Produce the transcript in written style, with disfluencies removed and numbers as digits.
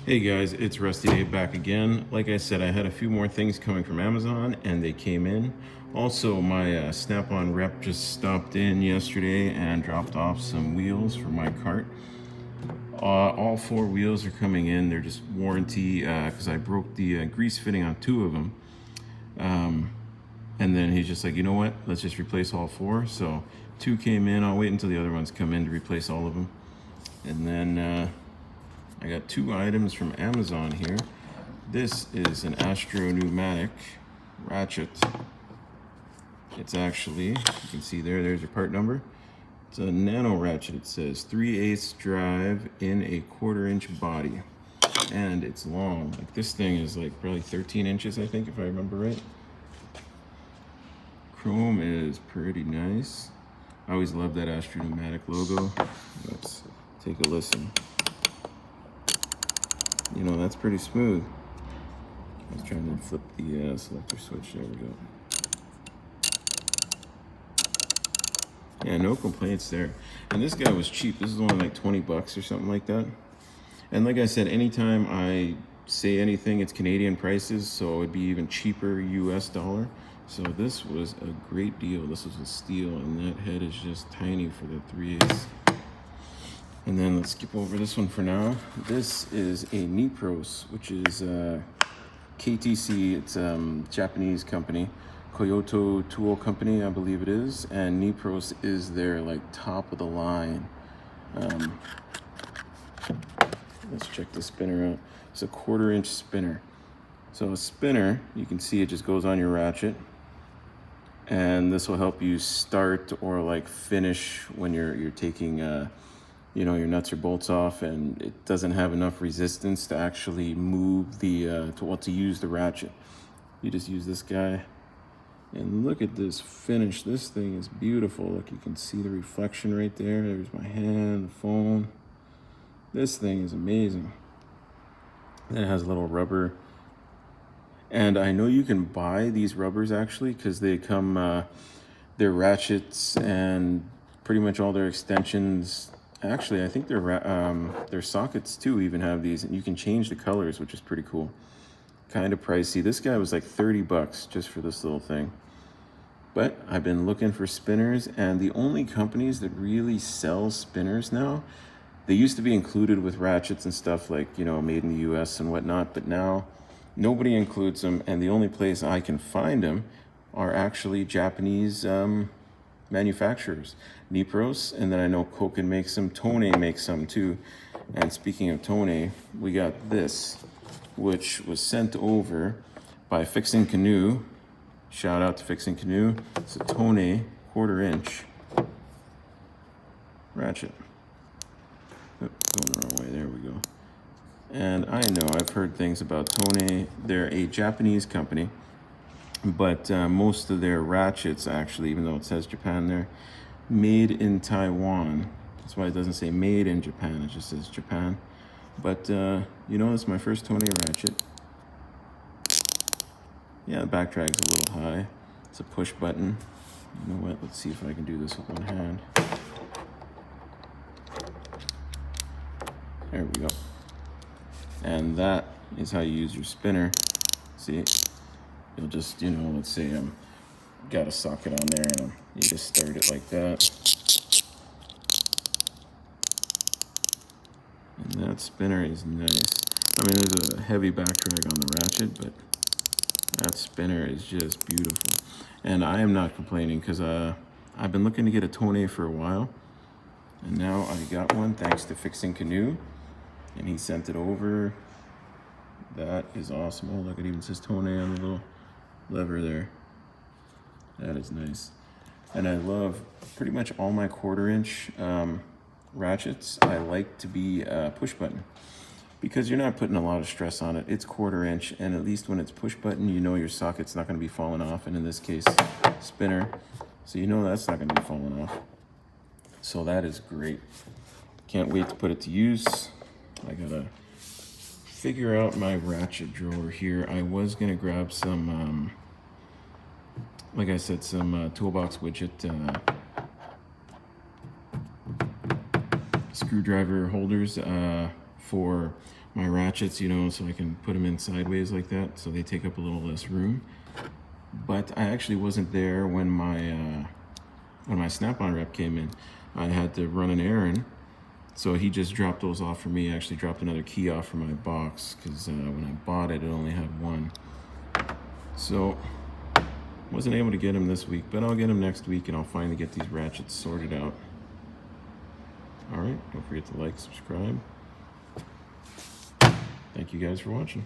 Hey guys, it's Rusty Dave back again. Like I said, I had a few more things coming from Amazon and they came in. Also, my Snap-on rep just stopped in yesterday and dropped off some wheels for my cart. All four wheels are coming in. They're just warranty because I broke the grease fitting on two of them. And then he's just like, you know what? Let's just replace all four. So two came in. I'll wait until the other ones come in to replace all of them. And then I got two items from Amazon here. This is an Astro Pneumatic ratchet. It's actually, you can see there's your part number. It's a nano ratchet. It says 3/8 drive in a 1/4 inch body. And it's long. Like this thing is like probably 13 inches, I think, if I remember right. Chrome is pretty nice. I always love that Astro Pneumatic logo. Let's take a listen. You know, that's pretty smooth. I was trying to flip the selector switch. There we go. Yeah, no complaints there. And this guy was cheap. This is only like 20 bucks or something like that. And like I said, anytime I say anything, it's Canadian prices, so it'd be even cheaper US dollar. So this was a great deal. This was a steal, and that head is just tiny for the 3/8. And then let's skip over this one for now. This is a Nipros, which is KTC. It's a Japanese company, Kyoto Tool Company, I believe it is. And Nipros is their like top of the line. Let's check the spinner out. It's a 1/4 inch spinner. So a spinner, you can see it just goes on your ratchet. And this will help you start or like finish when you're taking you know, your nuts or bolts off, and it doesn't have enough resistance to actually move the to use the ratchet. You just use this guy, and look at this finish. This thing is beautiful. Look, you can see the reflection right there. There's my hand, the phone. This thing is amazing. And it has a little rubber, and I know you can buy these rubbers actually because they come they're ratchets and pretty much all their extensions. Actually, I think their sockets too even have these, and you can change the colors, which is pretty cool. Kind of pricey. This guy was like 30 bucks just for this little thing. But I've been looking for spinners, and the only companies that really sell spinners now, they used to be included with ratchets and stuff like, you know, made in the US and whatnot, but now nobody includes them, and the only place I can find them are actually Japanese manufacturers. Nipros, and then I know Koken makes some, Tone makes some too. And speaking of Tone, we got this, which was sent over by Fixing Canoe. Shout out to Fixing Canoe. It's a Tone 1/4 inch ratchet. Oh, going the wrong way, there we go. And I know I've heard things about Tone. They're a Japanese company, but most of their ratchets actually, even though it says Japan there, made in Taiwan. That's why it doesn't say made in Japan, it just says Japan. But you know, it's my first Tone ratchet. Yeah, the back drag's a little high. It's a push button. You know what, let's see if I can do this with one hand. There we go. And that is how you use your spinner. See, you'll just, you know, let's say got a socket on there, and you just start it like that. And that spinner is nice. I mean, there's a heavy back drag on the ratchet, but that spinner is just beautiful. And I am not complaining because I've been looking to get a Tone for a while, and now I got one thanks to Fixing Canoe, and he sent it over. That is awesome. Oh, look, it even says Tone on the little lever there. That is nice. And I love pretty much all my 1/4 inch ratchets. I like to be push button because you're not putting a lot of stress on it. It's 1/4 inch, and at least when it's push button, you know your socket's not going to be falling off. And in this case, spinner, so you know that's not going to be falling off. So that is great. Can't wait to put it to use. I gotta figure out my ratchet drawer here. I was gonna grab some, like I said, some toolbox widget screwdriver holders for my ratchets, you know, so I can put them in sideways like that, so they take up a little less room. But I actually wasn't there when my Snap-on rep came in. I had to run an errand, so he just dropped those off for me. I actually dropped another key off for my box because when I bought it, it only had one. So wasn't able to get him this week, but I'll get him next week, and I'll finally get these ratchets sorted out. All right, don't forget to like, subscribe. Thank you guys for watching.